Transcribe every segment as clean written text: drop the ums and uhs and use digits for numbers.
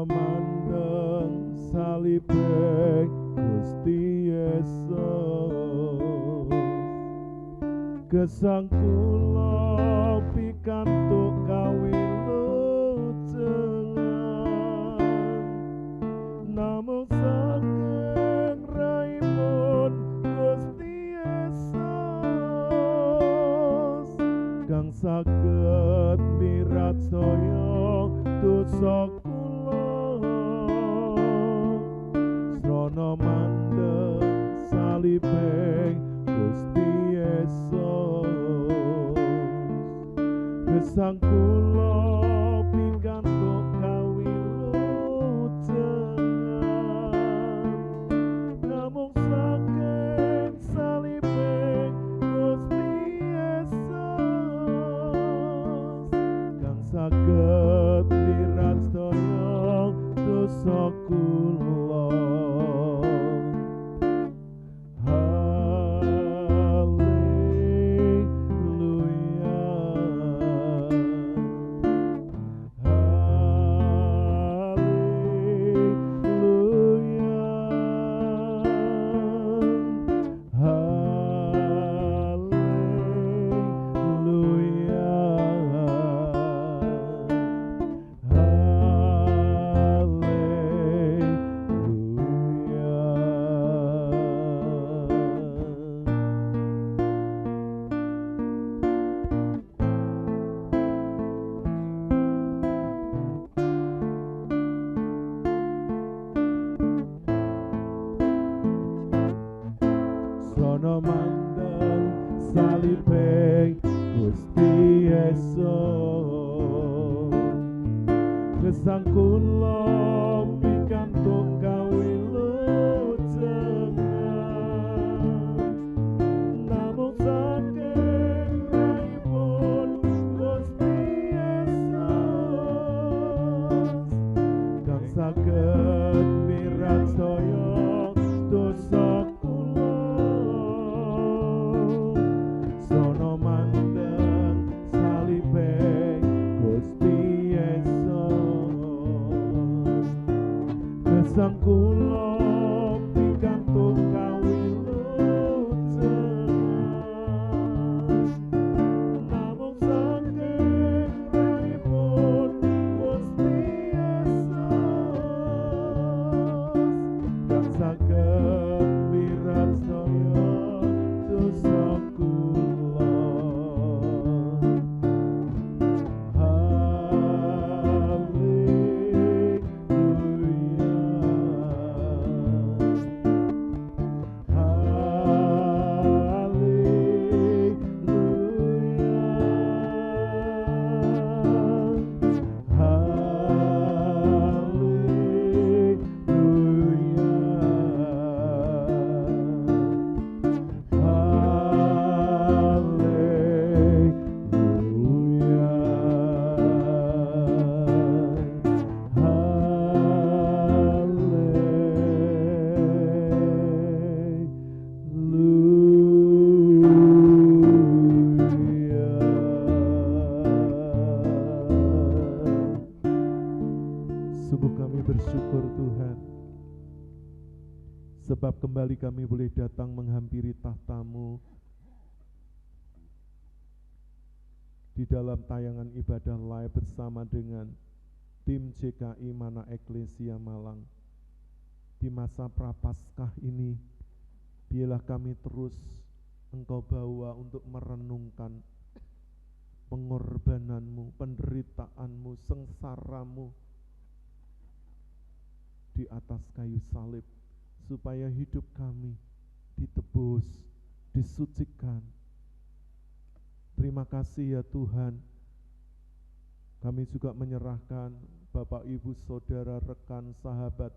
mandeng salibe Gusti Yesus, gesang kula pikantuk kawilujengan, namung saking raipun Gusti Yesus kang saged miracaya dosa kula, srana mandeng salibe Gusti Yesus, gesang kula pikantuk kawilujengan, namung saking salibe Gusti Yesus kang saged miracaya dosa kula. Srana mandeng salibe Gusti Yesus, gesang kula pikantuk kawilujengan, namung saking raipun Gusti Yesus kang saged miracaya dosa kula, srana mandeng salibe Gusti Yesus, gesang kula pikantuk kawilujengan, namung saking raipun Gusti Yesus kang saged miracaya dosa kula. Sungguh kami bersyukur Tuhan, sebab kembali kami boleh datang menghampiri tahta-Mu di dalam tayangan ibadah live bersama dengan tim JKI Mana Eklesia Malang. Di masa Prapaskah ini, biarlah kami terus Engkau bawa untuk merenungkan pengorbanan-Mu, penderitaan-Mu, sengsara-Mu di atas kayu salib, supaya hidup kami ditebus, disucikan. Terima kasih ya Tuhan. Kami juga menyerahkan Bapak, Ibu, Saudara, rekan, sahabat,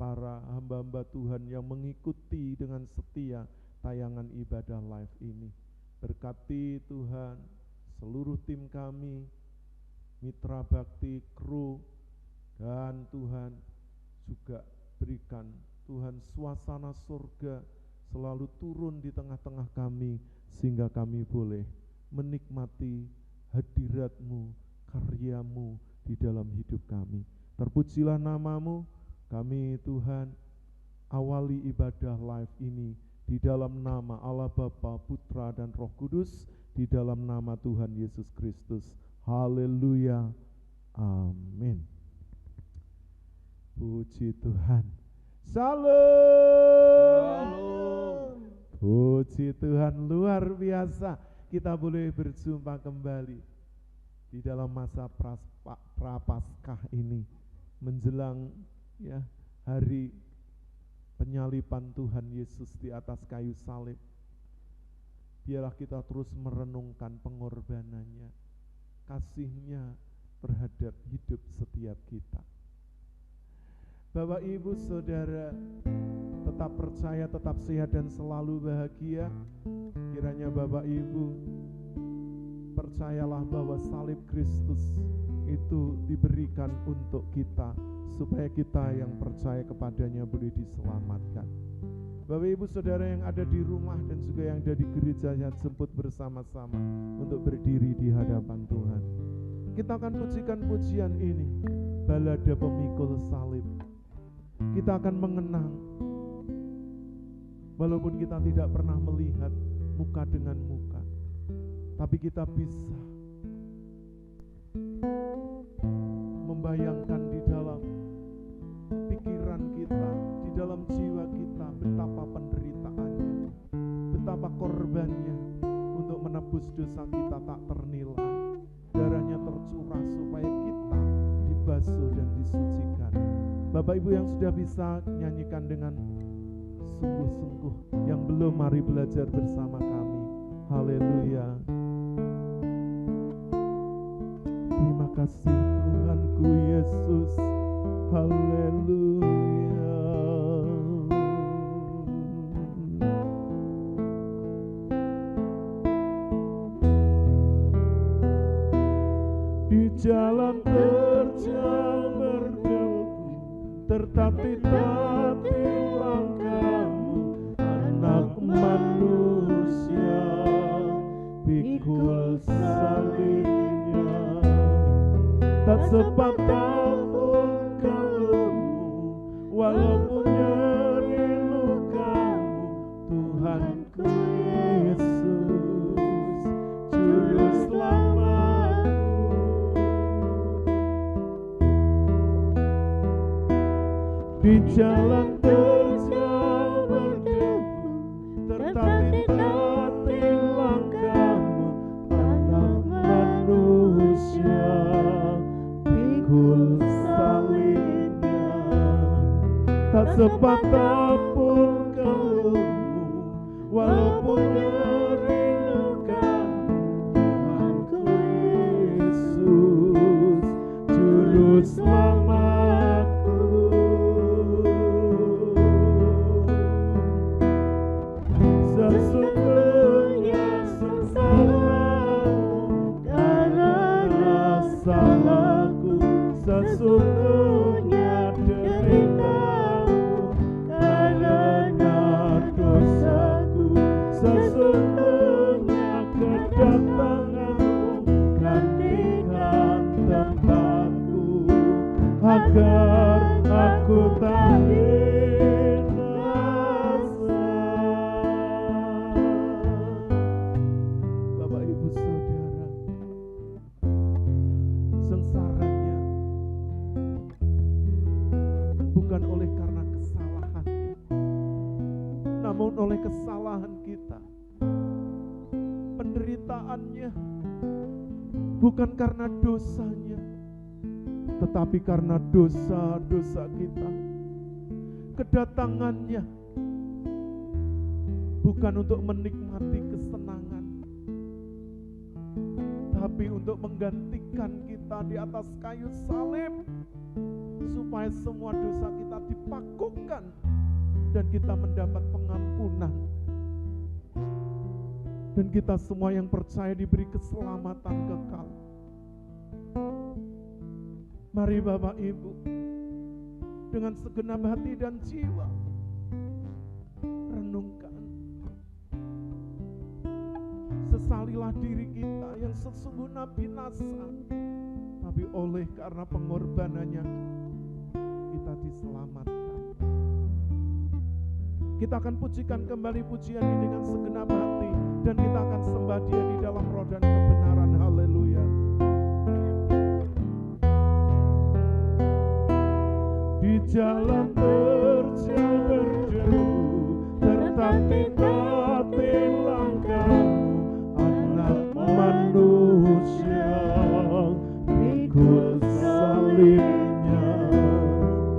para hamba-hamba Tuhan yang mengikuti dengan setia tayangan ibadah live ini. Berkati Tuhan seluruh tim kami, mitra bakti, kru, dan Tuhan juga berikan Tuhan suasana surga selalu turun di tengah-tengah kami, sehingga kami boleh menikmati hadirat-Mu, karya-Mu di dalam hidup kami. Terpujilah nama-Mu. Kami Tuhan awali ibadah live ini di dalam nama Allah Bapa, Putra dan Roh Kudus, di dalam nama Tuhan Yesus Kristus. Haleluya. Amin. Puji Tuhan. Shalom. Puji Tuhan, luar biasa. Kita boleh berjumpa kembali di dalam masa prapaskah ini, menjelang ya hari penyaliban Tuhan Yesus di atas kayu salib. Biarlah kita terus merenungkan pengorbanannya, kasih-Nya terhadap hidup setiap kita. Bapak, Ibu, Saudara, tetap percaya, tetap sehat dan selalu bahagia. Kiranya Bapak, Ibu, percayalah bahwa salib Kristus itu diberikan untuk kita, supaya kita yang percaya kepadanya boleh diselamatkan. Bapak, Ibu, Saudara yang ada di rumah dan juga yang ada di gereja, yang jemput bersama-sama untuk berdiri di hadapan Tuhan. Kita akan pujikan pujian ini, balada pemikul salib. Kita akan mengenang, walaupun kita tidak pernah melihat muka dengan muka, tapi kita bisa membayangkan di dalam pikiran kita, di dalam jiwa kita, betapa penderitaannya, betapa korbannya untuk menebus dosa kita tak ternilai. Darahnya tercurah supaya kita dibasuh dan disucikan. Bapak Ibu yang sudah bisa nyanyikan dengan sungguh-sungguh, yang belum, mari belajar bersama kami. Haleluya. Terima kasih Tuhanku Yesus. Haleluya. Di jalan terjal berdebu, tertatih-tatih langkahmu, anak manusia, pikul salibnya. Tak sepatah pun kalungmu, walaupun nyeri lukamu, Tuhanku Yesus, Juru Selamatku. Di jalan terjal berdebu, tertatih-tatih langkahmu, anak manusia, pikul salibnya. Tak sepatah pun kalungmu, walaupun nyeri lukamu, Tuhanku Yesus, Juru Selamatku. Sesungguhnya sengsaramu karena salahku, sesungguhnya deritamu karena dosaku, sesungguhnya kedatanganmu gantikan tempatku, agar aku tak binasa. Bapak, Ibu, Saudara, sengsaranya bukan oleh karena kesalahannya, namun oleh kesalahan kita. Penderitaannya bukan karena dosanya, tetapi karena dosa-dosa kita. Kedatangannya bukan untuk menikmati kesenangan, tapi untuk menggantikan kita di atas kayu salib, supaya semua dosa kita dipakukan dan kita mendapat pengampunan, dan kita semua yang percaya diberi keselamatan kekal. Mari Bapak Ibu, dengan segenap hati dan jiwa, renungkan. Sesalilah diri kita yang sesungguhnya binasa, tapi oleh karena pengorbanannya Kita akan pujikan kembali pujian ini dengan segenap hati, dan kita akan sembah Dia di dalam roh dan kebenaran. Haleluya. Di jalan terjal berdebu, tertatih-tatih langkahmu, anak manusia pikul salibnya.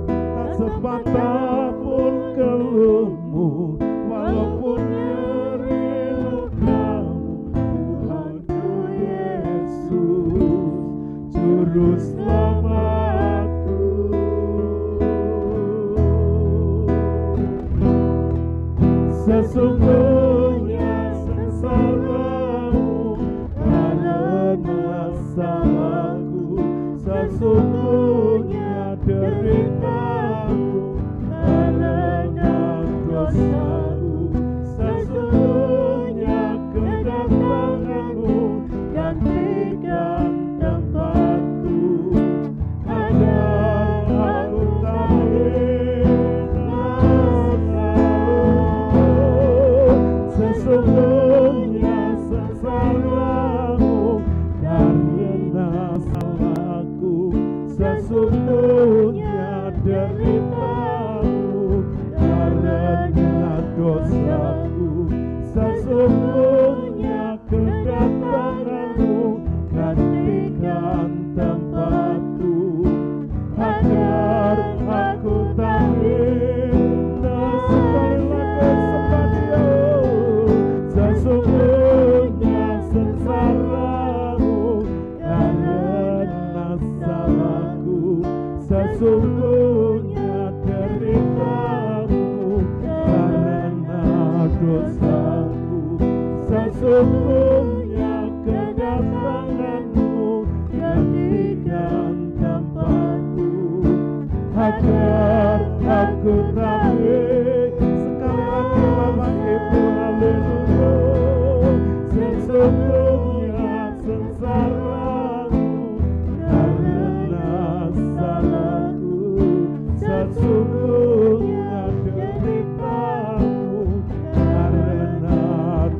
Tak sepatah pun keluhmu, walaupun nyeri lukamu, Tuhanku Yesus, Juru Selamatku. Sesungguhnya sengsaramu karena salahku, sesungguhnya deritamu karena dosaku, sesungguhnya kedatanganmu gantikan tempatku, agar aku tak sesungguhnya sengsaramu karena salahku, sesungguhnya deritamu karena dosaku, sesungguhnya kedatanganmu gantikan tempatku, agar aku tak hina. Sesungguhnya sengsaramu karena salahku, sesungguhnya deritamu karena dosaku, sesungguhnya kedatanganmu gantikan tempatku, agar aku tak sekali lagi Bapak Ibu. Haleluya. Sesungguhnya sengsaramu karena salahku, sesungguhnya deritamu karena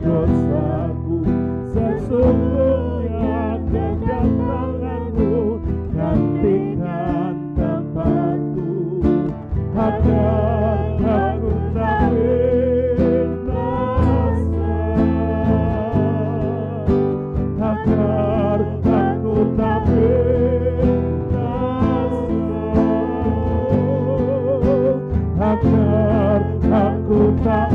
dosaku, sesungguhnya kedatanganmu gantikan tempatku, agar aku tak agar aku tak agar aku tak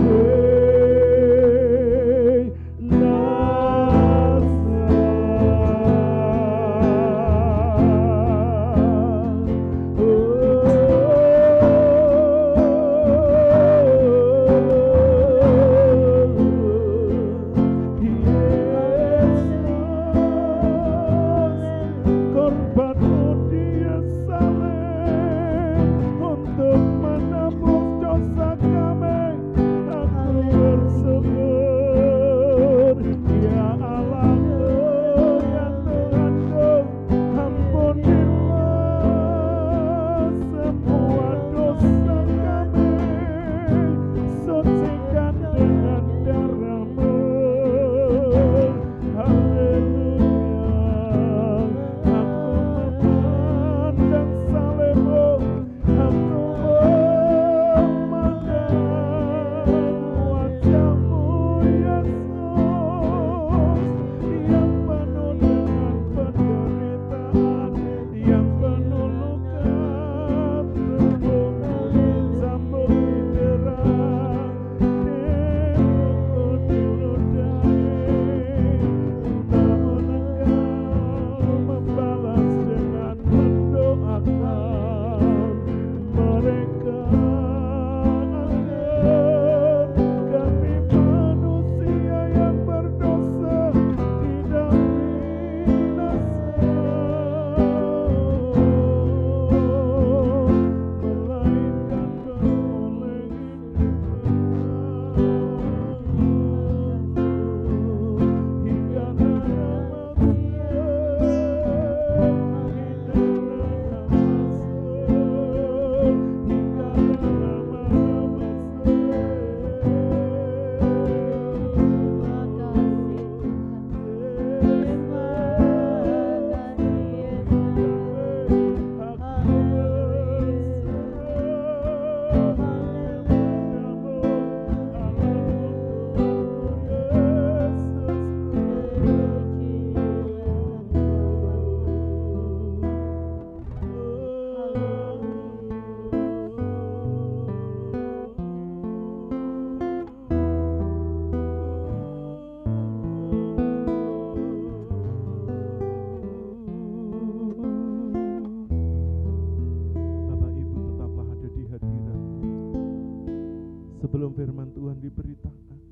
Sebelum firman Tuhan diberitakan,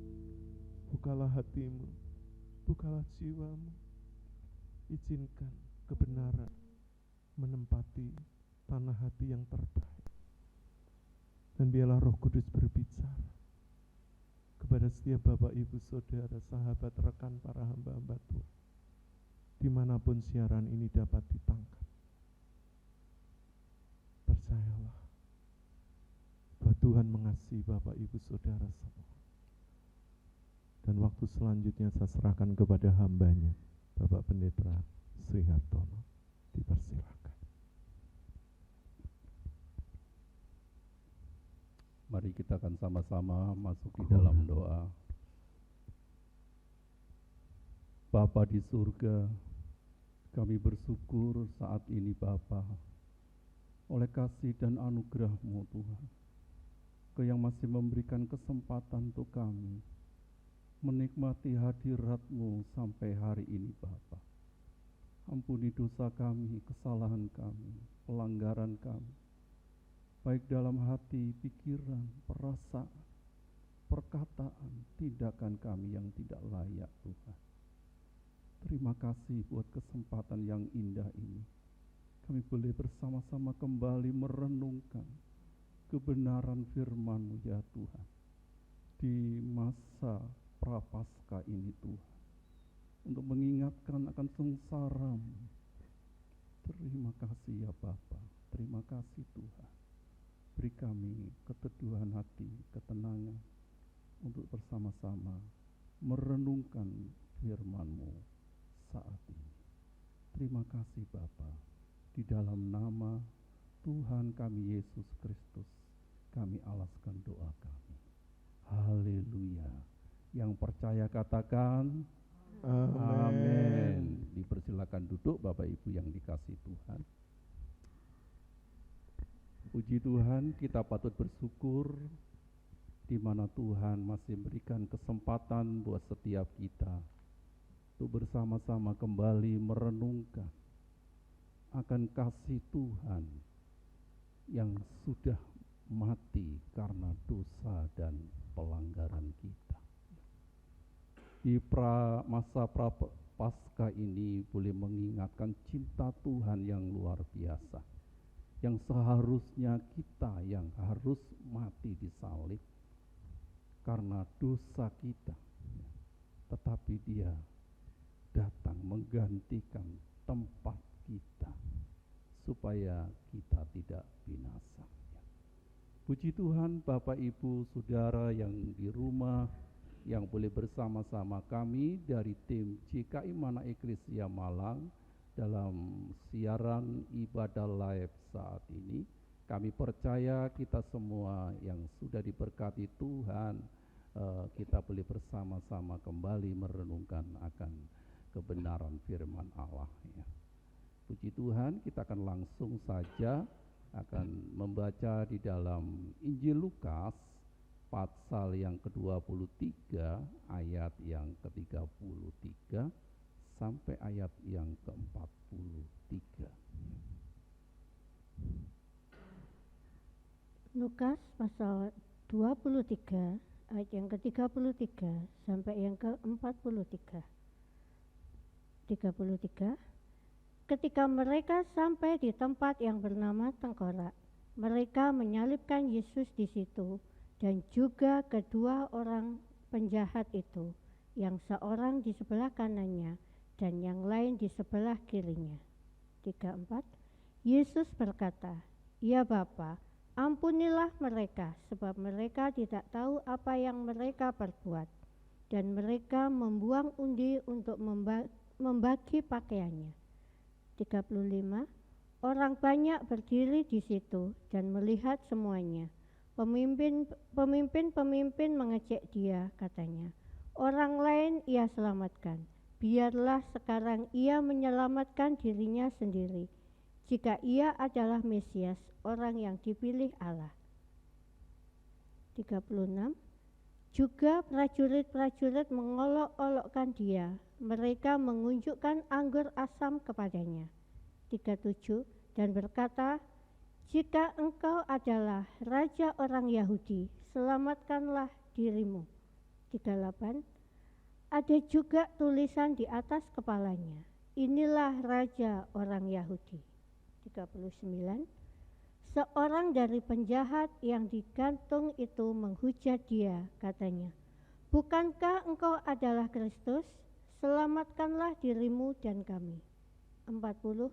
bukalah hatimu, bukalah jiwamu, izinkan kebenaran menempati tanah hati yang terbaik. Dan biarlah Roh Kudus berbicara kepada setiap Bapak, Ibu, Saudara, sahabat, rekan, para hamba-hamba Tuhan, dimanapun siaran ini dapat ditangkap. Percayalah bahwa Tuhan mengasihi Bapak, Ibu, Saudara semua. Dan waktu selanjutnya saya serahkan kepada hambanya, Bapak Pendeta Sri Hartono. Dipersilakan. Mari kita akan sama-sama masuk di dalam doa. Bapa di surga, kami bersyukur saat ini Bapa, oleh kasih dan anugerah-Mu Tuhan, Kau yang masih memberikan kesempatan untuk kami menikmati hadirat-Mu sampai hari ini Bapa. Ampuni dosa kami, kesalahan kami, pelanggaran kami, baik dalam hati, pikiran, perasaan, perkataan, tindakan kami yang tidak layak Tuhan. Terima kasih buat kesempatan yang indah ini. Kami boleh bersama-sama kembali merenungkan kebenaran firman-Mu ya Tuhan. Di masa prapaskah ini Tuhan, untuk mengingatkan akan sengsara-Mu. Terima kasih ya Bapa, terima kasih Tuhan. Beri kami keteduhan hati, ketenangan untuk bersama-sama merenungkan firman-Mu saat ini. Terima kasih Bapa. Di dalam nama Tuhan kami Yesus Kristus, kami alaskan doa kami. Haleluya. Yang percaya katakan amin. Dipersilakan duduk Bapak Ibu yang dikasihi Tuhan. Puji Tuhan, kita patut bersyukur di mana Tuhan masih memberikan kesempatan buat setiap kita untuk bersama-sama kembali merenungkan akan kasih Tuhan yang sudah mati karena dosa dan pelanggaran kita. Di masa prapaskah ini boleh mengingatkan cinta Tuhan yang luar biasa, yang seharusnya kita yang harus mati di salib karena dosa kita, tetapi Dia datang menggantikan tempat kita supaya kita tidak binasa. Puji Tuhan, Bapak Ibu Saudara yang di rumah, yang boleh bersama-sama kami dari tim GKI Mana Eklesia Malang dalam siaran ibadah live saat ini. Kami percaya kita semua yang sudah diberkati Tuhan, kita boleh bersama-sama kembali merenungkan akan kebenaran firman Allah ya. Puji Tuhan, kita akan langsung saja akan membaca di dalam Injil Lukas pasal yang ke-23 ayat yang ke-33 sampai ayat yang ke-43. Lukas pasal 23 ayat yang ke-33 sampai yang ke-43. 33. Ketika mereka sampai di tempat yang bernama Tengkorak, mereka menyalibkan Yesus di situ dan juga kedua orang penjahat itu, yang seorang di sebelah kanannya dan yang lain di sebelah kirinya. 34. Yesus berkata, "Ya Bapa, ampunilah mereka, sebab mereka tidak tahu apa yang mereka perbuat." Dan mereka membuang undi untuk membagi pakaiannya. 35. Orang banyak berdiri di situ dan melihat semuanya. Pemimpin-pemimpin mengejek Dia, katanya, "Orang lain Ia selamatkan. Biarlah sekarang Ia menyelamatkan dirinya sendiri, jika Ia adalah Mesias, orang yang dipilih Allah." 36. Juga prajurit-prajurit mengolok-olokkan Dia. Mereka mengunjukkan anggur asam kepadanya. 37. Dan berkata, "Jika Engkau adalah Raja orang Yahudi, selamatkanlah dirimu. 38. Ada juga tulisan di atas kepalanya, inilah Raja orang Yahudi. 39. Seorang dari penjahat yang digantung itu menghujat dia, katanya, bukankah engkau adalah Kristus? Selamatkanlah dirimu dan kami. 40.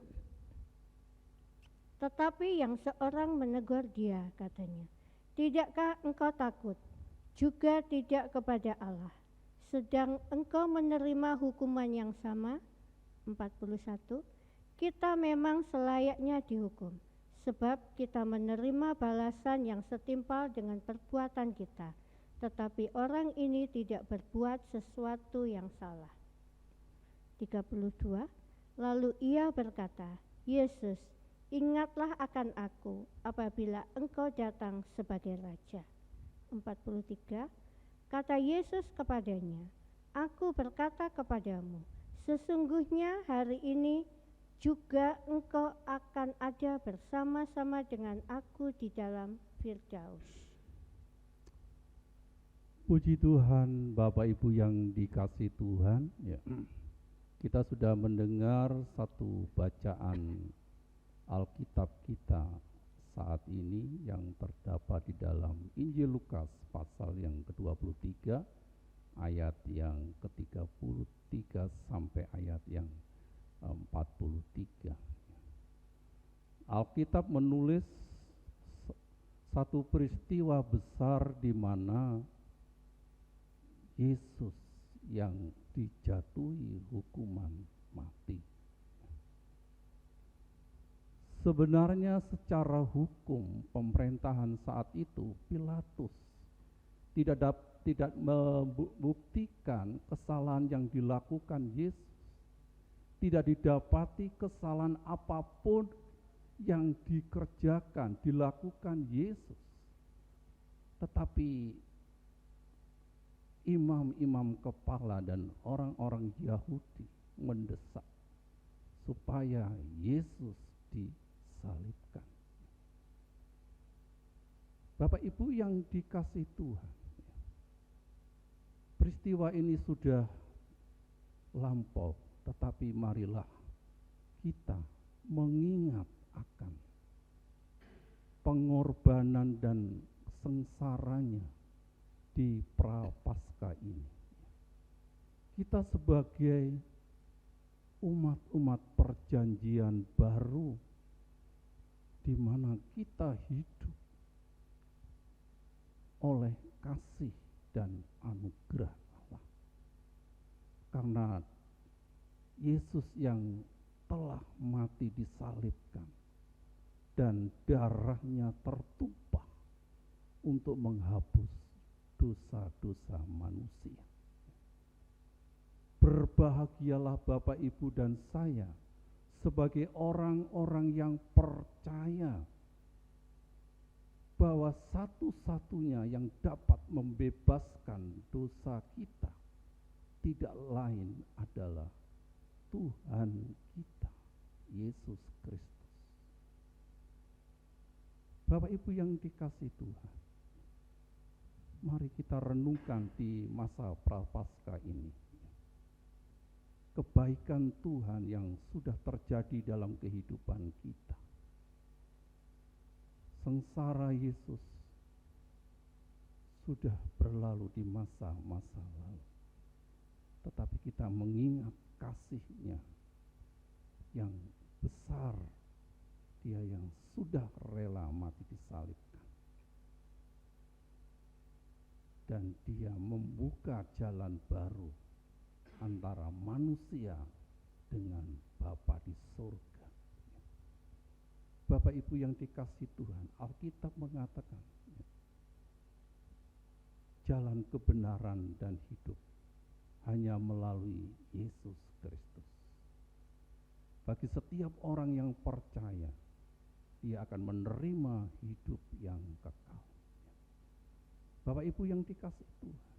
Tetapi yang seorang menegur dia, katanya, tidakkah engkau takut, juga tidak kepada Allah, sedang engkau menerima hukuman yang sama? 41. Kita memang selayaknya dihukum, sebab kita menerima balasan yang setimpal dengan perbuatan kita, tetapi orang ini tidak berbuat sesuatu yang salah. 32. Lalu ia berkata, Yesus, ingatlah akan aku apabila engkau datang sebagai Raja. 43. Kata Yesus kepadanya, aku berkata kepadamu, sesungguhnya hari ini juga engkau akan ada bersama-sama dengan aku di dalam Firdaus. Puji Tuhan, Bapak Ibu yang dikasihi Tuhan, ya. Kita sudah mendengar satu bacaan Alkitab kita saat ini yang terdapat di dalam Injil Lukas pasal yang ke-23 ayat yang ke-33 sampai ayat yang 43. Alkitab menulis satu peristiwa besar di mana Yesus yang dijatuhi hukuman mati. Sebenarnya secara hukum pemerintahan saat itu Pilatus tidak membuktikan kesalahan yang dilakukan Yesus. Tidak didapati kesalahan apapun yang dikerjakan, dilakukan Yesus. Tetapi imam-imam kepala dan orang-orang Yahudi mendesak supaya Yesus disalibkan. Bapak Ibu yang dikasihi Tuhan, peristiwa ini sudah lampau, tetapi marilah kita mengingat akan pengorbanan dan sengsaranya di Prapaskah ini. Kita sebagai umat-umat perjanjian baru, di mana kita hidup oleh kasih dan anugerah Allah. Karena Yesus yang telah mati disalibkan dan darahnya tertumpah untuk menghapus dosa-dosa manusia. Berbahagialah Bapak, Ibu, dan saya sebagai orang-orang yang percaya bahwa satu-satunya yang dapat membebaskan dosa kita tidak lain adalah Tuhan kita, Yesus Kristus. Bapak Ibu yang dikasihi Tuhan, mari kita renungkan di masa Prapaskah ini kebaikan Tuhan yang sudah terjadi dalam kehidupan kita. Sengsara Yesus sudah berlalu di masa-masa lalu, tetapi kita mengingat kasih-Nya yang besar, Dia yang sudah rela mati disalibkan, dan Dia membuka jalan baru antara manusia dengan Bapa di surga. Bapak Ibu yang dikasihi Tuhan, Alkitab mengatakan jalan kebenaran dan hidup hanya melalui Yesus Kristus. Bagi setiap orang yang percaya, dia akan menerima hidup yang kekal. Bapak Ibu yang dikasihi Tuhan,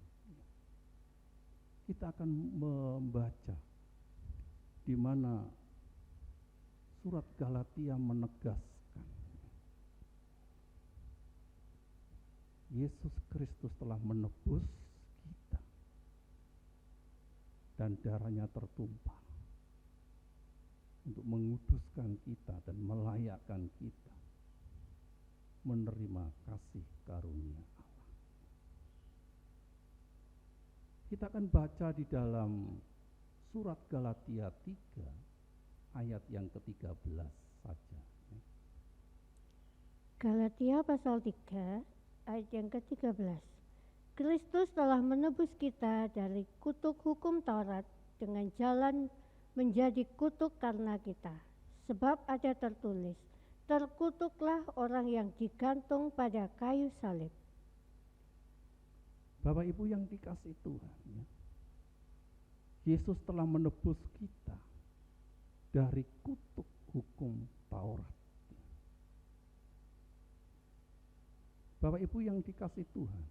kita akan membaca di mana surat Galatia menegaskan Yesus Kristus telah menebus kita dan darahnya tertumpah untuk menguduskan kita dan melayakkan kita menerima kasih karunia Allah. Kita akan baca di dalam surat Galatia 3 ayat yang ke-13 saja. Galatia pasal 3 ayat yang ke-13. Kristus telah menebus kita dari kutuk hukum Taurat dengan jalan menjadi kutuk karena kita. Sebab ada tertulis, terkutuklah orang yang digantung pada kayu salib. Bapak Ibu yang dikasihi Tuhan, ya. Yesus telah menebus kita dari kutuk hukum Taurat. Bapak Ibu yang dikasihi Tuhan,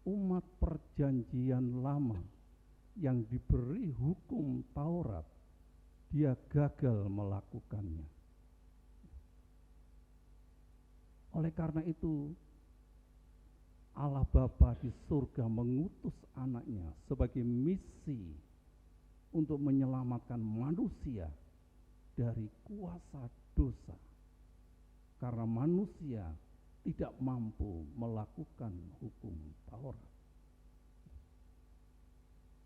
umat perjanjian lama yang diberi hukum Taurat, dia gagal melakukannya. Oleh karena itu, Allah Bapa di surga mengutus anaknya sebagai misi untuk menyelamatkan manusia dari kuasa dosa. Karena manusia tidak mampu melakukan hukum Taurat.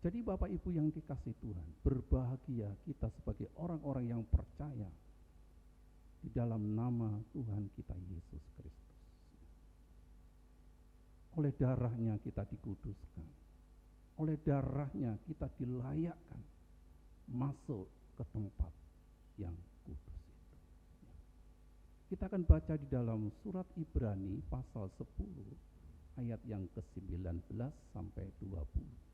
Jadi Bapak Ibu yang dikasihi Tuhan, berbahagia kita sebagai orang-orang yang percaya di dalam nama Tuhan kita Yesus Kristus. Oleh darahnya kita dikuduskan. Oleh darahnya kita dilayakkan masuk ke tempat yang kudus. Kita akan baca di dalam surat Ibrani pasal 10 ayat yang ke-19 sampai 20.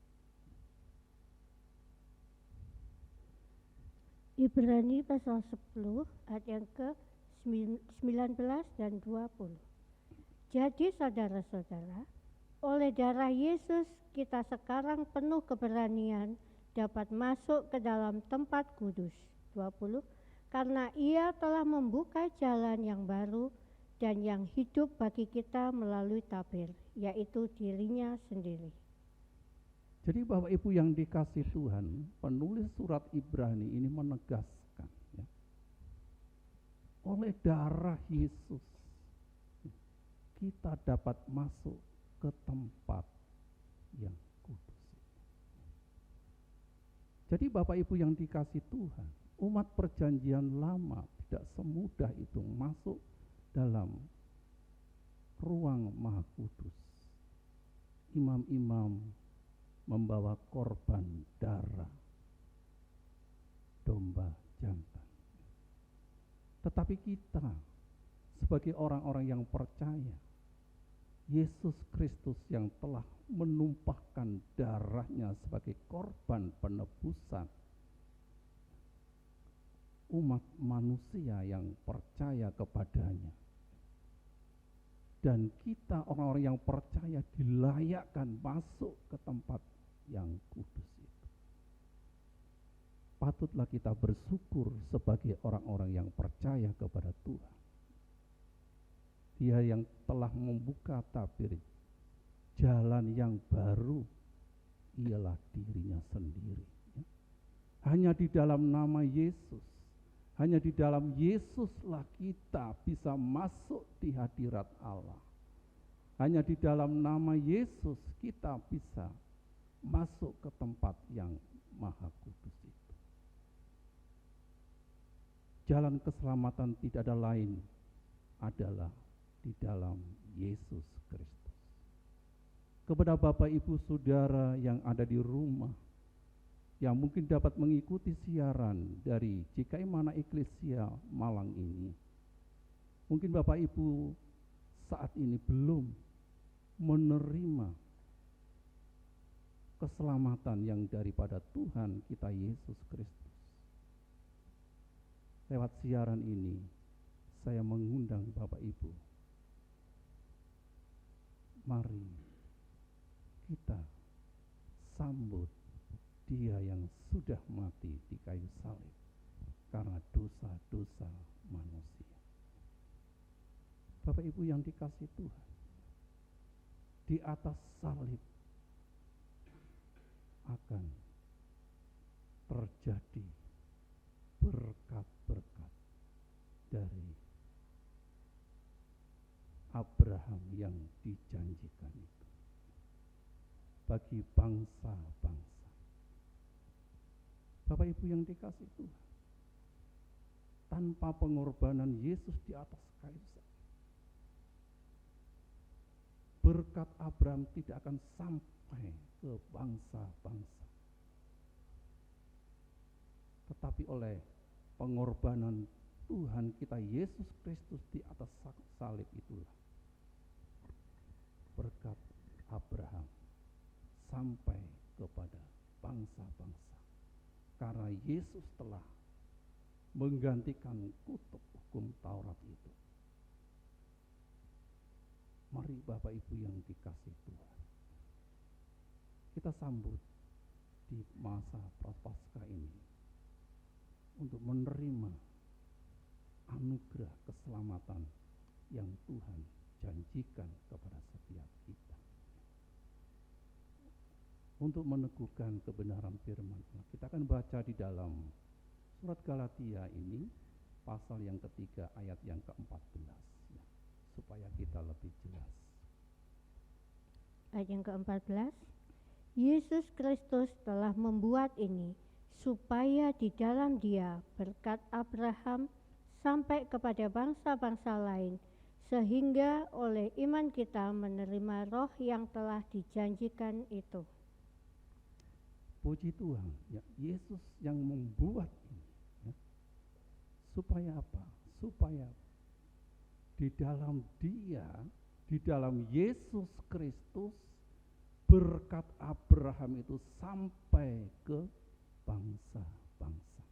Ibrani pasal 10 ayat yang ke-19 dan 20. Jadi saudara-saudara, oleh darah Yesus kita sekarang penuh keberanian dapat masuk ke dalam tempat kudus. 20. Karena ia telah membuka jalan yang baru dan yang hidup bagi kita melalui tabir, yaitu dirinya sendiri. Jadi Bapak Ibu yang dikasihi Tuhan, penulis surat Ibrani ini menegaskan, ya, oleh darah Yesus kita dapat masuk ke tempat yang kudus. Jadi Bapak Ibu yang dikasihi Tuhan, umat perjanjian lama tidak semudah itu masuk dalam ruang maha kudus. Imam-imam membawa korban darah domba jantan. Tetapi kita sebagai orang-orang yang percaya, Yesus Kristus yang telah menumpahkan darahnya sebagai korban penebusan umat manusia yang percaya kepadanya. Dan kita orang-orang yang percaya dilayakkan masuk ke tempat yang kudus itu. Patutlah kita bersyukur sebagai orang-orang yang percaya kepada Tuhan. Dia yang telah membuka tabir jalan yang baru ialah dirinya sendiri. Hanya di dalam nama Yesus, hanya di dalam Yesuslah kita bisa masuk di hadirat Allah. Hanya di dalam nama Yesus kita bisa masuk ke tempat yang maha kudus itu. Jalan keselamatan tidak ada lain adalah di dalam Yesus Kristus. Kepada Bapak Ibu Saudara yang ada di rumah, yang mungkin dapat mengikuti siaran dari GKI Mana Eklesia Malang ini. Mungkin Bapak Ibu saat ini belum menerima keselamatan yang daripada Tuhan kita Yesus Kristus. Lewat siaran ini, saya mengundang Bapak Ibu. Mari kita sambut Dia yang sudah mati di kayu salib karena dosa-dosa manusia. Bapak Ibu yang dikasihi Tuhan, di atas salib akan terjadi berkat-berkat dari Abraham yang dijanjikan itu bagi bangsa-bangsa. Bapak Ibu yang dikasihi Tuhan, tanpa pengorbanan Yesus di atas kayu salib, berkat Abraham tidak akan sampai ke bangsa-bangsa. Tetapi oleh pengorbanan Tuhan kita Yesus Kristus di atas salib itulah berkat Abraham sampai kepada bangsa-bangsa. Karena Yesus telah menggantikan kutub hukum Taurat itu. Mari Bapak Ibu yang dikasihi Tuhan, kita sambut di masa Prapaskah ini untuk menerima anugerah keselamatan yang Tuhan janjikan kepada setiap kita. Untuk meneguhkan kebenaran firman Allah, kita akan baca di dalam surat Galatia ini, pasal yang ketiga ayat yang ke-14, ya, supaya kita lebih jelas. Ayat yang ke-14, Yesus Kristus telah membuat ini, supaya di dalam Dia berkat Abraham sampai kepada bangsa-bangsa lain, sehingga oleh iman kita menerima roh yang telah dijanjikan itu. Puji Tuhan, ya, Yesus yang membuat ini, ya. Supaya apa? Supaya di dalam Dia, di dalam Yesus Kristus, berkat Abraham itu sampai ke bangsa-bangsa.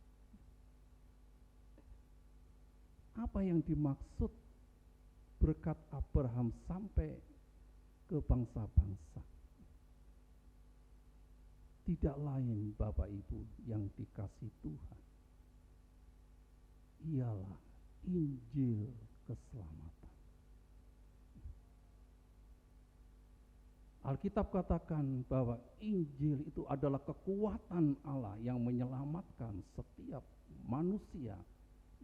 Apa yang dimaksud berkat Abraham sampai ke bangsa-bangsa? Tidak lain Bapak Ibu yang dikasihi Tuhan, ialah Injil keselamatan. Alkitab katakan bahwa Injil itu adalah kekuatan Allah yang menyelamatkan setiap manusia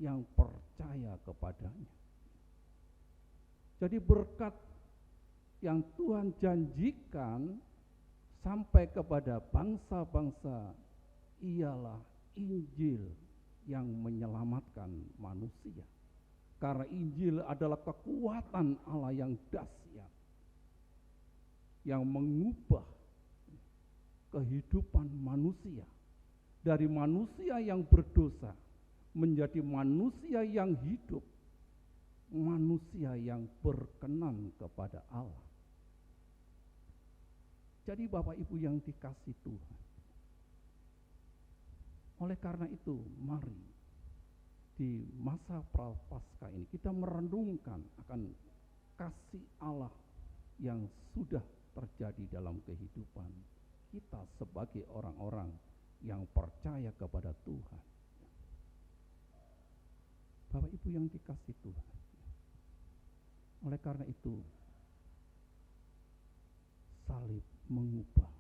yang percaya kepadanya. Jadi berkat yang Tuhan janjikan sampai kepada bangsa-bangsa ialah Injil yang menyelamatkan manusia. Karena Injil adalah kekuatan Allah yang dahsyat, yang mengubah kehidupan manusia dari manusia yang berdosa menjadi manusia yang hidup, manusia yang berkenan kepada Allah. Jadi Bapak Ibu yang dikasihi Tuhan, oleh karena itu mari di masa Prapaskah ini kita merenungkan akan kasih Allah yang sudah terjadi dalam kehidupan kita sebagai orang-orang yang percaya kepada Tuhan. Bapak Ibu yang dikasihi Tuhan, oleh karena itu salib mengubah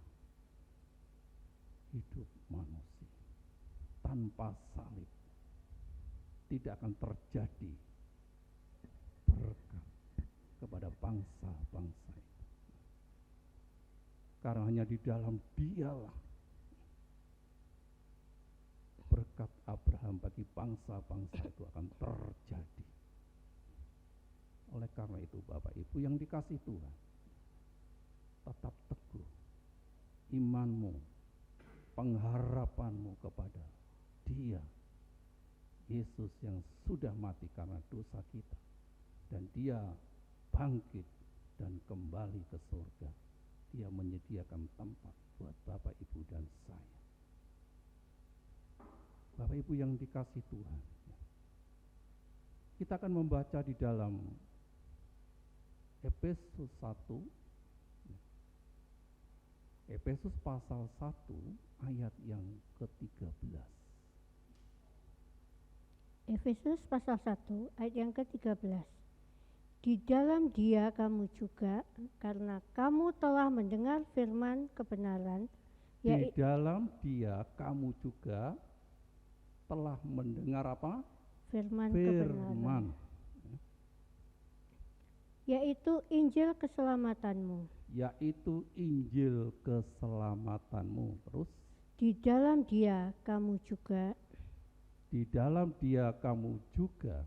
hidup manusia. Tanpa salib tidak akan terjadi berkat kepada bangsa-bangsa itu. Karena hanya di dalam Dialah berkat Abraham bagi bangsa-bangsa itu akan terjadi. Oleh karena itu Bapak Ibu yang dikasihi Tuhan, tetap teguh imanmu, pengharapanmu kepada Dia, Yesus yang sudah mati karena dosa kita, dan Dia bangkit dan kembali ke surga. Dia menyediakan tempat buat Bapak Ibu dan saya. Bapak Ibu yang dikasihi Tuhan, kita akan membaca di dalam Efesus 1, Efesus pasal 1 ayat yang ke-13. Efesus pasal 1 ayat yang ke-13. Di dalam Dia kamu juga, karena kamu telah mendengar firman kebenaran, Di dalam Dia kamu juga telah mendengar apa? firman Firman. kebenaran, yaitu Injil keselamatanmu. Yaitu Injil keselamatanmu. Terus Di dalam Dia kamu juga, di dalam Dia kamu juga,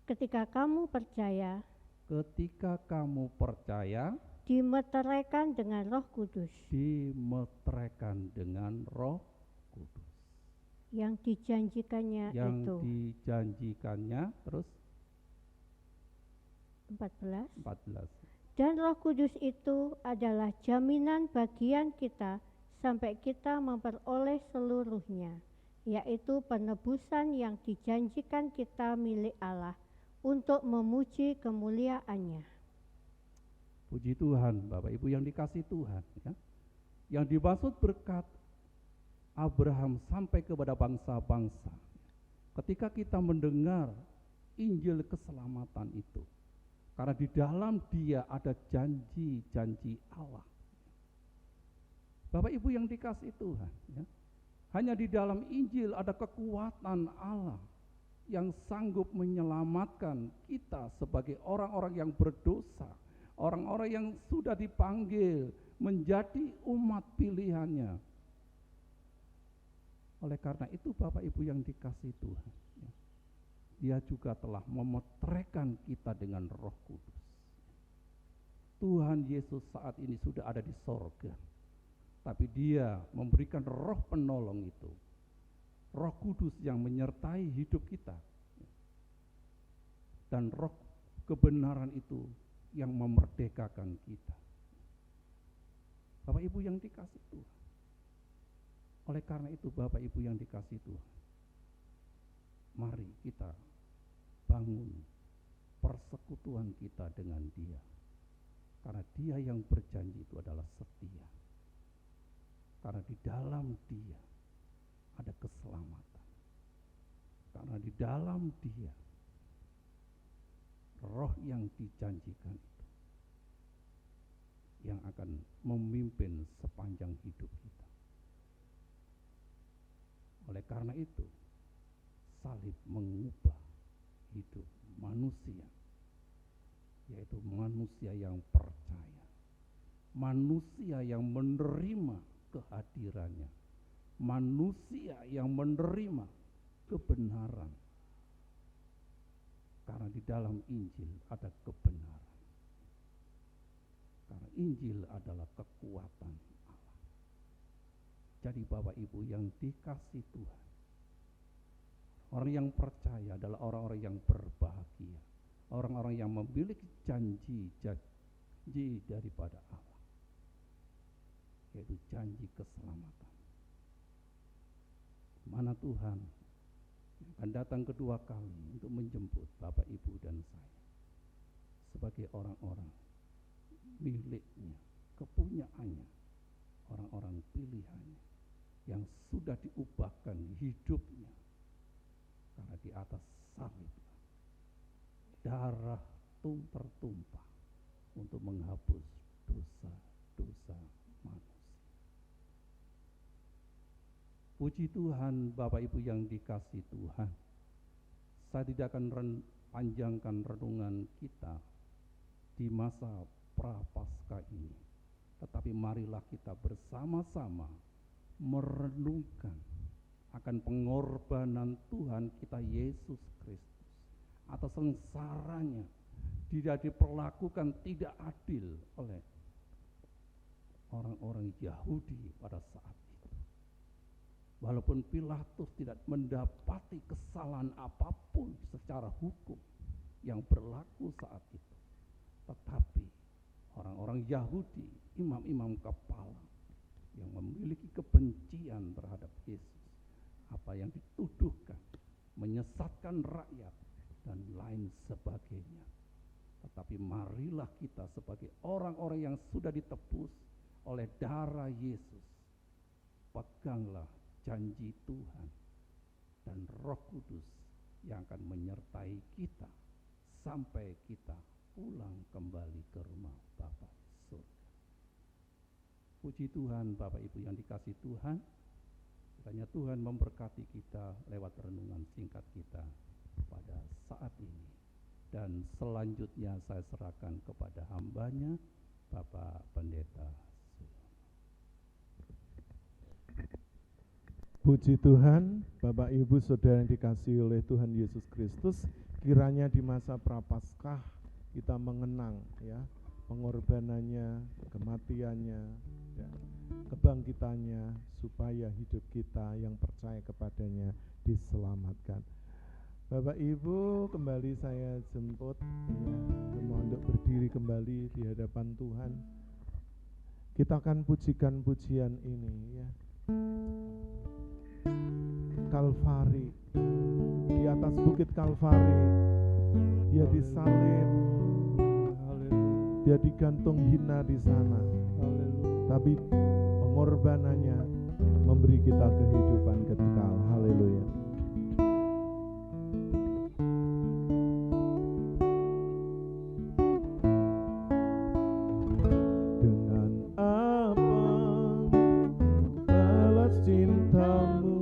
ketika kamu percaya, ketika kamu percaya, dimeteraikan dengan Roh Kudus, dimeteraikan dengan Roh Kudus. yang dijanjikannya Yang itu. dijanjikannya. Terus 14. 14. Dan Roh Kudus itu adalah jaminan bagian kita sampai kita memperoleh seluruhnya, yaitu penebusan yang dijanjikan kita milik Allah untuk memuji kemuliaan-Nya. Puji Tuhan, Bapak Ibu yang dikasih Tuhan, ya. Yang dimaksud berkat Abraham sampai kepada bangsa-bangsa. Ketika kita mendengar Injil keselamatan itu, karena di dalam Dia ada janji-janji Allah. Bapak Ibu yang dikasih Tuhan, ya. Hanya di dalam Injil ada kekuatan Allah yang sanggup menyelamatkan kita sebagai orang-orang yang berdosa, orang-orang yang sudah dipanggil menjadi umat pilihannya. Oleh karena itu Bapak Ibu yang dikasih Tuhan, ya, Dia juga telah memeteraikan kita dengan Roh Kudus. Tuhan Yesus saat ini sudah ada di sorga, tapi Dia memberikan Roh penolong itu, Roh Kudus yang menyertai hidup kita, dan Roh kebenaran itu yang memerdekakan kita. Bapak Ibu yang dikasih Tuhan, oleh karena itu Bapak Ibu yang dikasih Tuhan, mari kita bangun persekutuan kita dengan Dia, karena Dia yang berjanji itu adalah setia. Karena di dalam Dia ada keselamatan, karena di dalam Dia Roh yang dijanjikan itu yang akan memimpin sepanjang hidup kita. Oleh karena itu, salib mengubah hidup manusia, yaitu manusia yang percaya, manusia yang menerima kehadirannya, manusia yang menerima kebenaran. Karena di dalam Injil ada kebenaran. Karena Injil adalah kekuatan Allah. Jadi Bapak Ibu yang dikasih Tuhan, orang yang percaya adalah orang-orang yang berbahagia, orang-orang yang memiliki janji daripada Allah, yaitu janji keselamatan. Mana Tuhan yang akan datang kedua kali untuk menjemput Bapak Ibu dan saya sebagai orang-orang miliknya, kepunyaannya, orang-orang pilihannya yang sudah diubahkan hidupnya, karena di atas salib darah tertumpah untuk menghapus dosa-dosa manusia. Puji Tuhan Bapak Ibu yang dikasih Tuhan, saya tidak akan panjangkan renungan kita di masa Prapaskah ini, tetapi marilah kita bersama-sama merenungkan akan pengorbanan Tuhan kita Yesus Kristus atas sengsaranya. Dia diperlakukan tidak adil oleh orang-orang Yahudi pada saat itu. Walaupun Pilatus tidak mendapati kesalahan apapun secara hukum yang berlaku saat itu, tetapi orang-orang Yahudi, imam-imam kepala yang memiliki kebencian terhadap Yesus, apa yang dituduhkan, menyesatkan rakyat dan lain sebagainya. Tetapi marilah kita sebagai orang-orang yang sudah ditebus oleh darah Yesus, peganglah janji Tuhan dan Roh Kudus yang akan menyertai kita sampai kita pulang kembali ke rumah Bapa surga. Puji Tuhan, Bapak Ibu yang dikasih Tuhan, kiranya Tuhan memberkati kita lewat renungan singkat kita pada saat ini. Dan selanjutnya saya serahkan kepada hambanya, Bapak Pendeta. Puji Tuhan, Bapak Ibu Saudara yang dikasihi oleh Tuhan Yesus Kristus, kiranya di masa Prapaskah kita mengenang ya pengorbanannya, kematiannya, ya, kebangkitannya, supaya hidup kita yang percaya kepadanya diselamatkan. Bapak Ibu, kembali saya jemput ya, untuk berdiri kembali di hadapan Tuhan. Kita akan pujikan pujian ini ya. Kalvari, di atas bukit Kalvari dia disalib, dia digantung hina di sana, tapi pengorbanannya memberi kita kehidupan kekal. Haleluya. Dengan apa balas cintamu,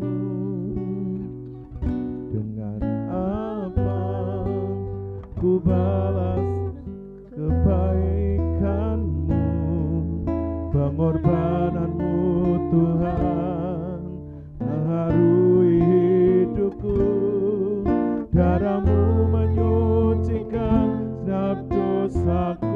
dengan apa ku balas kebaikanmu, pengorbananmu Tuhan mengharui hidupku, darahmu menyucikan segenap dosaku.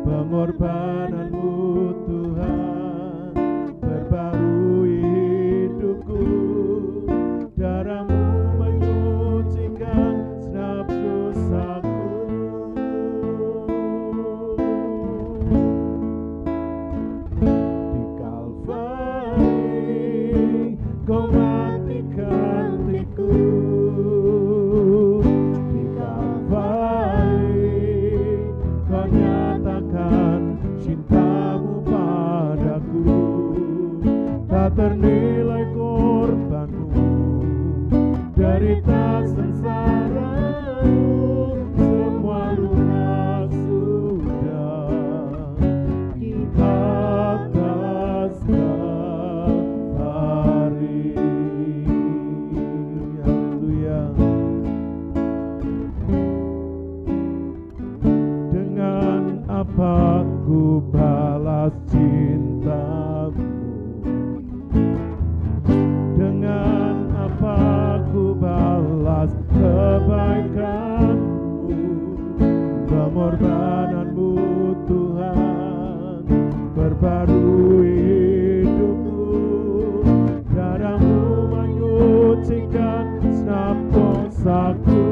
Pengorbananmu Tuhan perbarui hidupku, darahmu menyucikan segenap dosaku. Di Kalvari kau mati gantiku, di Kalvari kau nyatakan cintamu padaku, tak ternilai korbanmu, derita sengsaramu, semua lunas sudah di atas Kalvari. Haleluya. Dengan apa ku balas cintamu, dengan apa ku balas kebaikanmu, pengorbananmu Tuhan perbarui hidupku, darahmu menyucikan segenap dosaku.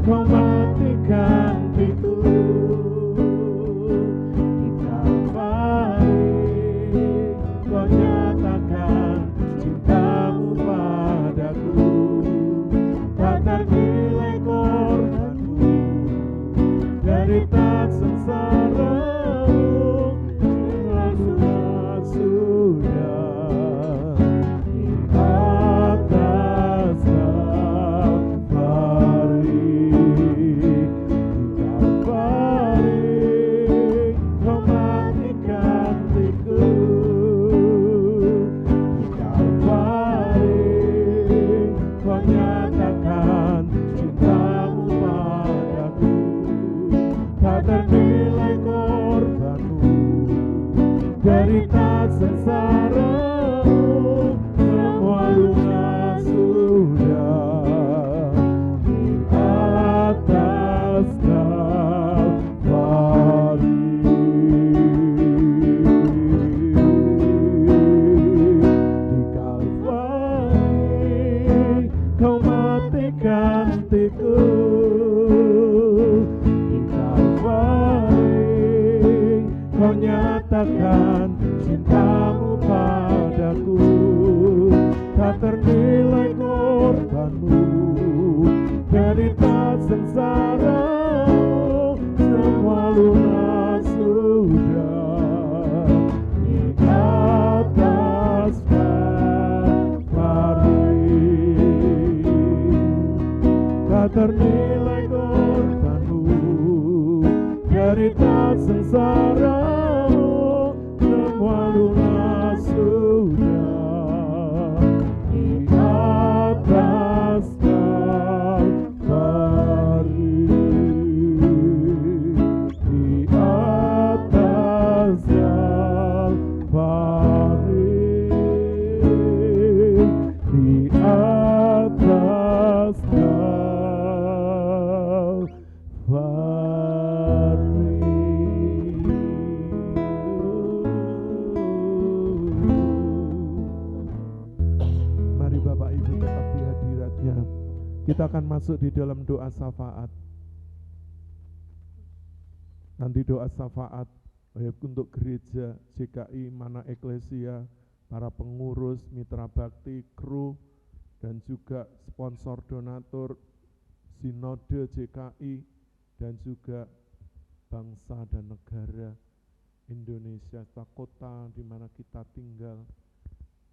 Kau mati gantiku, di Kalvari kau nyatakan cintamu padaku, tak ternilai korbanmu, derita sengsaramu, jelas sudah di atas derita sengsaramu, semua lunas sudah di atas Kalvari. Di Kalvari kau mati gantiku, di Kalvari Engkau nyatakan cintamu padaku, tak ternilai korbanmu, derita sengsaramu, semua lunas sudah di atas Kalvari. Tak ternilai korbanmu, derita sengsaramu, semua lunas sudah di atas Kalvari. Di atas Kalvari. Di atas Mari Bapak Ibu tetap di hadiratnya. Kita akan masuk di dalam doa syafaat. Nanti doa syafaat untuk gereja, JKI, Mana Eklesia, para pengurus, mitra bakti, kru, dan juga sponsor donatur, sinode JKI, dan juga bangsa dan negara Indonesia, kota di mana kita tinggal,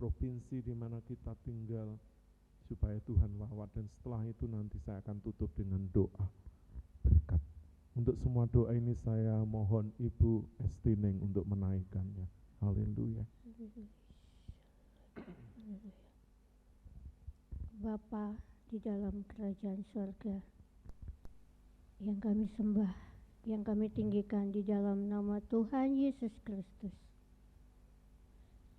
provinsi di mana kita tinggal, supaya Tuhan lawat. Dan setelah itu nanti saya akan tutup dengan doa berkat. Untuk semua doa ini saya mohon Ibu Estineng untuk menaikkannya. Haleluya. Bapa di dalam kerajaan surga, yang kami sembah, yang kami tinggikan di dalam nama Tuhan Yesus Kristus.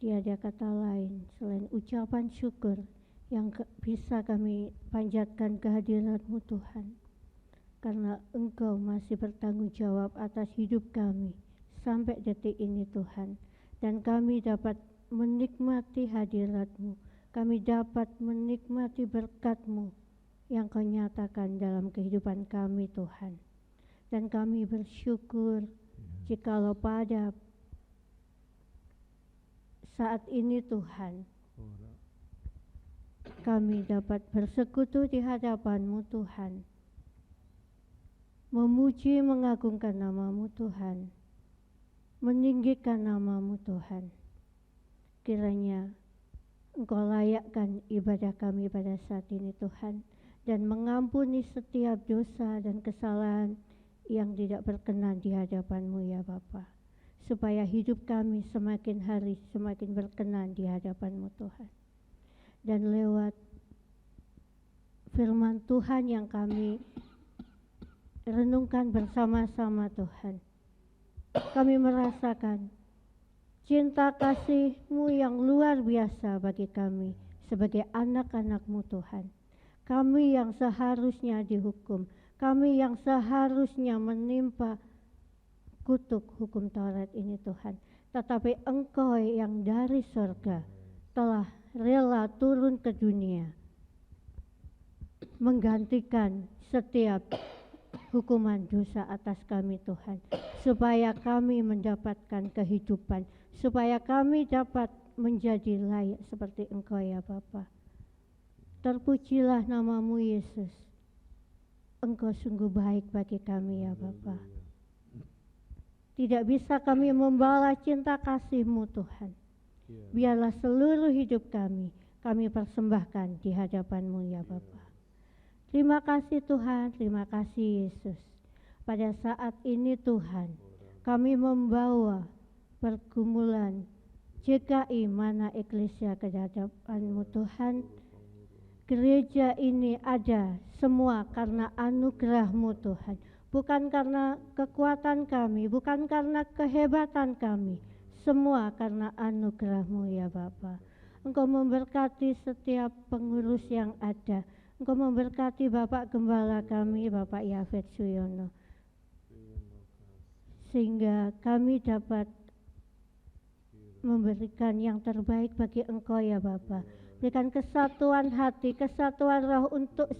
Tiada kata lain selain ucapan syukur yang bisa kami panjatkan kehadirat-Mu Tuhan, karena Engkau masih bertanggung jawab atas hidup kami sampai detik ini Tuhan. Dan kami dapat menikmati hadirat-Mu, kami dapat menikmati berkat-Mu yang Kau nyatakan dalam kehidupan kami Tuhan. Dan kami bersyukur jikalau pada saat ini Tuhan, kami dapat bersekutu di hadapan-Mu Tuhan, memuji mengagungkan nama-Mu Tuhan, meninggikan nama-Mu Tuhan. Kiranya Engkau layakkan ibadah kami pada saat ini Tuhan, dan mengampuni setiap dosa dan kesalahan yang tidak berkenan di hadapan-Mu ya Bapa, supaya hidup kami semakin hari semakin berkenan di hadapan-Mu Tuhan. Dan lewat firman Tuhan yang kami renungkan bersama-sama Tuhan, kami merasakan cinta kasih-Mu yang luar biasa bagi kami sebagai anak-anak-Mu Tuhan. Kami yang seharusnya dihukum, kami yang seharusnya menimpa kutuk hukum Taurat ini Tuhan, tetapi Engkau yang dari surga telah rela turun ke dunia menggantikan setiap hukuman dosa atas kami Tuhan, supaya kami mendapatkan kehidupan, supaya kami dapat menjadi layak seperti Engkau ya Bapa. Terpujilah nama-Mu Yesus. Engkau sungguh baik bagi kami ya Bapa. Tidak bisa kami membalas cinta kasih-Mu Tuhan. Biarlah seluruh hidup kami persembahkan di hadapan-Mu ya Bapa. Terima kasih Tuhan, terima kasih Yesus. Pada saat ini Tuhan, kami membawa pergumulan JKI Mana Eklesia ke hadapan-Mu Tuhan. Gereja ini ada semua karena anugerah-Mu Tuhan, bukan karena kekuatan kami, bukan karena kehebatan kami, semua karena anugerah-Mu ya Bapa. Engkau memberkati setiap pengurus yang ada. Engkau memberkati Bapak Gembala kami, Bapak Yafet Suyono, sehingga kami dapat memberikan yang terbaik bagi Engkau ya Bapa. Berikan kesatuan hati, kesatuan roh untuk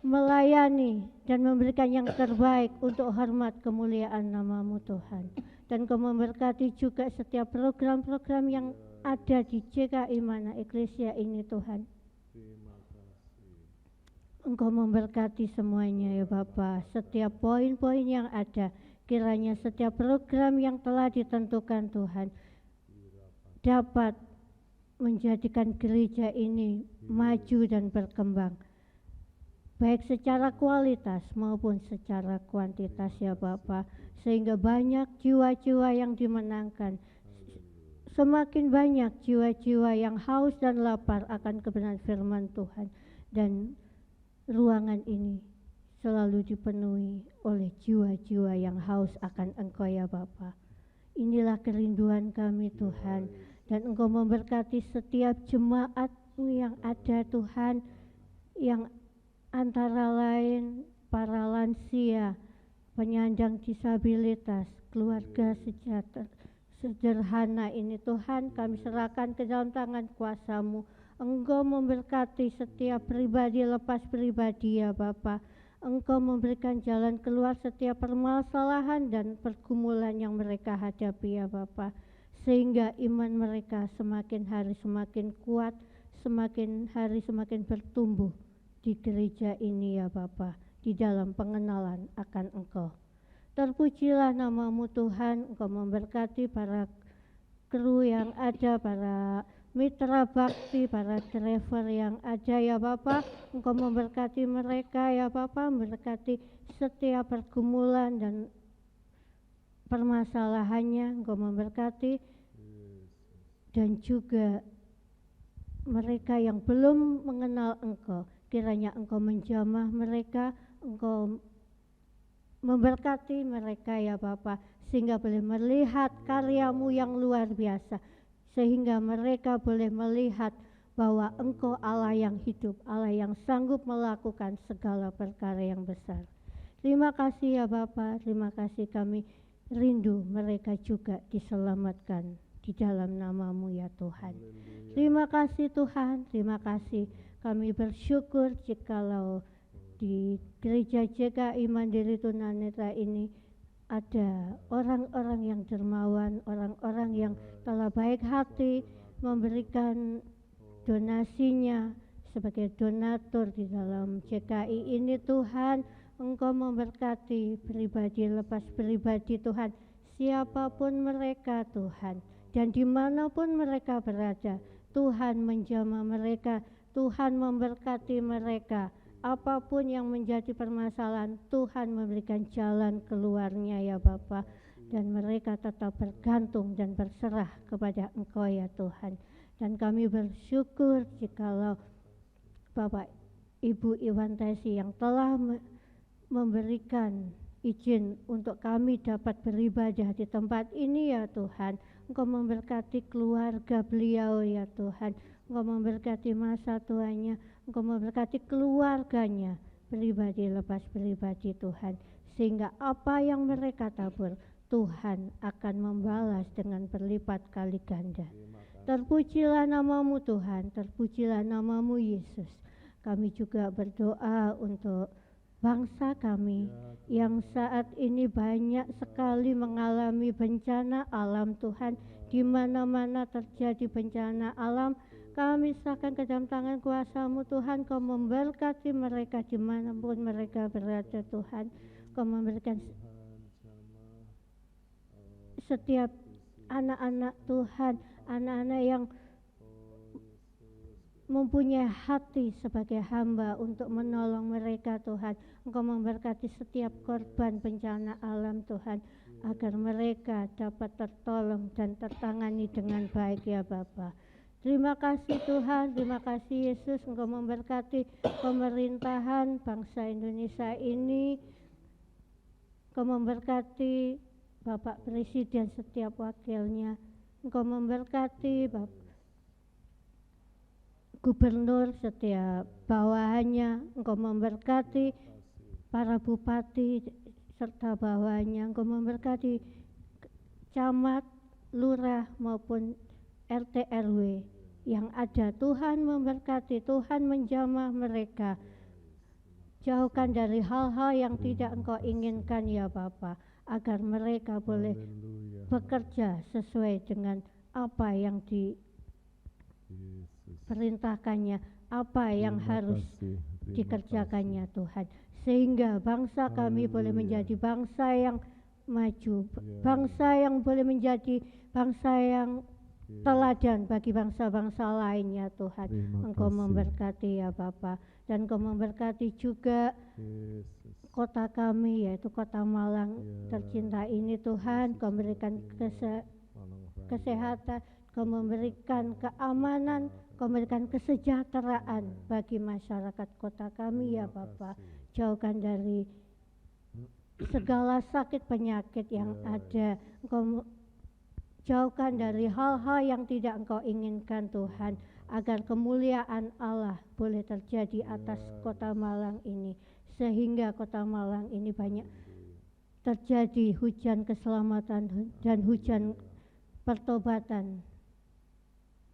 melayani dan memberikan yang terbaik untuk hormat kemuliaan nama-Mu Tuhan. Dan Engkau memberkati juga setiap program-program yang ada di JKI Mana Eklesia ini Tuhan. Engkau memberkati semuanya ya Bapa, setiap poin-poin yang ada, kiranya setiap program yang telah ditentukan Tuhan dapat menjadikan gereja ini maju dan berkembang, baik secara kualitas maupun secara kuantitas ya Bapa, sehingga banyak jiwa-jiwa yang dimenangkan, semakin banyak jiwa-jiwa yang haus dan lapar akan kebenaran firman Tuhan, dan ruangan ini selalu dipenuhi oleh jiwa-jiwa yang haus akan Engkau ya Bapa. Inilah kerinduan kami Tuhan, dan Engkau memberkati setiap jemaat-Mu yang ada Tuhan, yang antara lain para lansia, penyandang disabilitas, keluarga sederhana ini Tuhan, kami serahkan ke dalam tangan kuasa-Mu. Engkau memberkati setiap pribadi lepas pribadi ya Bapa. Engkau memberikan jalan keluar setiap permasalahan dan pergumulan yang mereka hadapi ya Bapa, sehingga iman mereka semakin hari semakin kuat, semakin hari semakin bertumbuh di gereja ini ya Bapa, di dalam pengenalan akan Engkau. Terpujilah nama-Mu Tuhan. Engkau memberkati para kru yang ada, para mitra bakti, para driver yang ada ya Bapa. Engkau memberkati mereka ya Bapa, memberkati setiap pergumulan dan permasalahannya. Engkau memberkati, dan juga mereka yang belum mengenal Engkau, kiranya Engkau menjamah mereka, Engkau memberkati mereka ya Bapa, sehingga boleh melihat karya-Mu yang luar biasa, sehingga mereka boleh melihat bahwa Engkau Allah yang hidup, Allah yang sanggup melakukan segala perkara yang besar. Terima kasih ya Bapa, terima kasih, kami rindu mereka juga diselamatkan di dalam nama-Mu ya Tuhan. Terima kasih Tuhan, terima kasih. Kami bersyukur jikalau di gereja JKI Mandiri Tunanetra ini ada orang-orang yang dermawan, orang-orang yang telah baik hati memberikan donasinya sebagai donatur di dalam JKI ini Tuhan. Engkau memberkati pribadi lepas pribadi Tuhan, siapapun mereka Tuhan, dan dimanapun mereka berada, Tuhan menjamah mereka, Tuhan memberkati mereka. Apapun yang menjadi permasalahan, Tuhan memberikan jalan keluarnya ya Bapa, dan mereka tetap bergantung dan berserah kepada Engkau ya Tuhan. Dan kami bersyukur jikalau Bapak Ibu Iwan Tesi yang telah memberikan izin untuk kami dapat beribadah di tempat ini ya Tuhan. Engkau memberkati keluarga beliau ya Tuhan, Engkau memberkati masa tuanya, Engkau memberkati keluarganya, pribadi lepas pribadi Tuhan, sehingga apa yang mereka tabur Tuhan akan membalas dengan berlipat kali ganda. Terpujilah nama-Mu Tuhan, terpujilah nama-Mu Yesus. Kami juga berdoa untuk bangsa kami yang saat ini banyak sekali mengalami bencana alam Tuhan. Di mana-mana terjadi bencana alam, kami serahkan ke dalam tangan kuasa-Mu Tuhan. Kau memberkati mereka dimanapun mereka berada Tuhan. Kau memberikan setiap anak-anak Tuhan, anak-anak yang mempunyai hati sebagai hamba untuk menolong mereka Tuhan. Engkau memberkati setiap korban bencana alam Tuhan, agar mereka dapat tertolong dan tertangani dengan baik ya Bapa. Terima kasih Tuhan, terima kasih Yesus. Engkau memberkati pemerintahan bangsa Indonesia ini. Engkau memberkati Bapak Presiden setiap wakilnya. Engkau memberkati Bapak Gubernur setiap bawahannya. Engkau memberkati para bupati serta bawahannya. Engkau memberkati camat, lurah maupun RT RW yang ada. Tuhan memberkati, Tuhan menjamah mereka. Jauhkan dari hal-hal yang tidak Engkau inginkan ya Bapa. agar mereka boleh Haleluya. bekerja sesuai dengan apa yang Yesus. diperintahkannya, apa yang Terima harus kasih, terima dikerjakannya Tuhan, sehingga bangsa kami boleh Haleluya. menjadi bangsa yang maju, Ya. bangsa yang boleh menjadi bangsa yang kasih. teladan bagi bangsa-bangsa lainnya Tuhan. Terima Engkau kasih. memberkati ya Bapa, dan Engkau memberkati juga Yesus. kota kami yaitu kota Malang Ya. tercinta ini Tuhan. Kau memberikan Malang Raya. kesehatan, Kau memberikan keamanan, Kau memberikan kesejahteraan bagi masyarakat kota kami ya Terima Bapa. kasih. Jauhkan dari segala sakit penyakit yang Ya. ada. Engkau jauhkan dari hal-hal yang tidak Engkau inginkan Tuhan, agar kemuliaan Allah boleh terjadi atas Ya. kota Malang ini, sehingga kota Malang ini banyak terjadi hujan keselamatan dan hujan pertobatan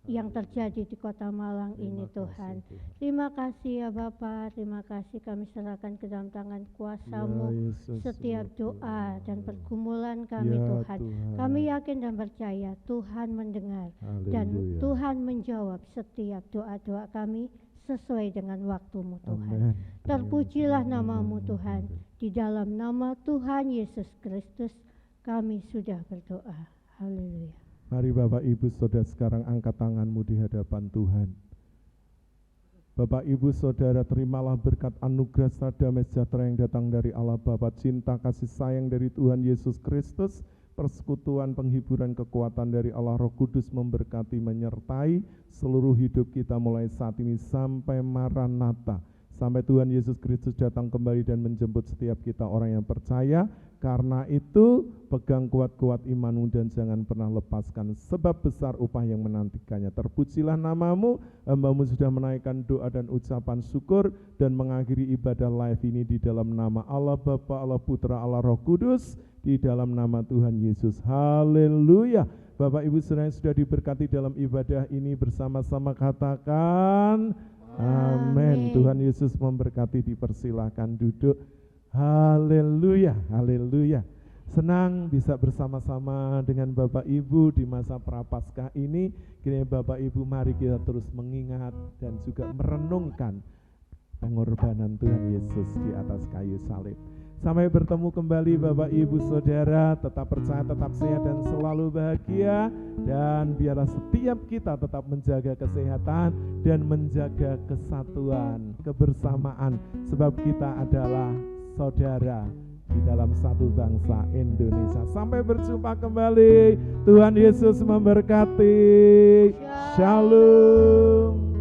yang terjadi di kota Malang ini Terima Tuhan. kasih, Tuhan. Terima kasih ya Bapa, terima kasih kami serahkan ke dalam tangan kuasa-Mu Ya, Yesus, setiap ya doa dan Tuhan. pergumulan kami Ya, Tuhan. Tuhan. Kami yakin dan percaya Tuhan mendengar dan Haleluya. Tuhan menjawab setiap doa-doa kami sesuai dengan waktu-Mu Tuhan. Amin. Terpujilah nama-Mu Tuhan. Di dalam nama Tuhan Yesus Kristus kami sudah berdoa. Haleluya. Mari Bapak Ibu Saudara sekarang angkat tanganmu di hadapan Tuhan. Bapak Ibu Saudara, terimalah berkat anugerah serta damai sejahtera yang datang dari Allah Bapa, cinta kasih sayang dari Tuhan Yesus Kristus, persekutuan penghiburan kekuatan dari Allah Roh Kudus memberkati menyertai seluruh hidup kita mulai saat ini sampai Maranatha. Sampai Tuhan Yesus Kristus datang kembali dan menjemput setiap kita orang yang percaya. Karena itu pegang kuat-kuat imanmu dan jangan pernah lepaskan, sebab besar upah yang menantikannya. Terpujilah namamu, hamba-Mu sudah menaikkan doa dan ucapan syukur dan mengakhiri ibadah live ini di dalam nama Allah Bapa, Allah Putra, Allah Roh Kudus, di dalam nama Tuhan Yesus. Haleluya. Bapak Ibu Saudara yang sudah diberkati dalam ibadah ini bersama-sama katakan amin. Tuhan Yesus memberkati, dipersilahkan duduk. Haleluya, haleluya. Senang bisa bersama-sama dengan Bapak Ibu di masa Prapaskah ini. Kiranya Bapak Ibu mari kita terus mengingat dan juga merenungkan pengorbanan Tuhan Yesus di atas kayu salib. Sampai bertemu kembali Bapak Ibu Saudara, tetap percaya, tetap sehat dan selalu bahagia. Dan biarlah setiap kita tetap menjaga kesehatan dan menjaga kesatuan, kebersamaan. Sebab kita adalah saudara di dalam satu bangsa Indonesia. Sampai berjumpa kembali. Tuhan Yesus memberkati. Shalom.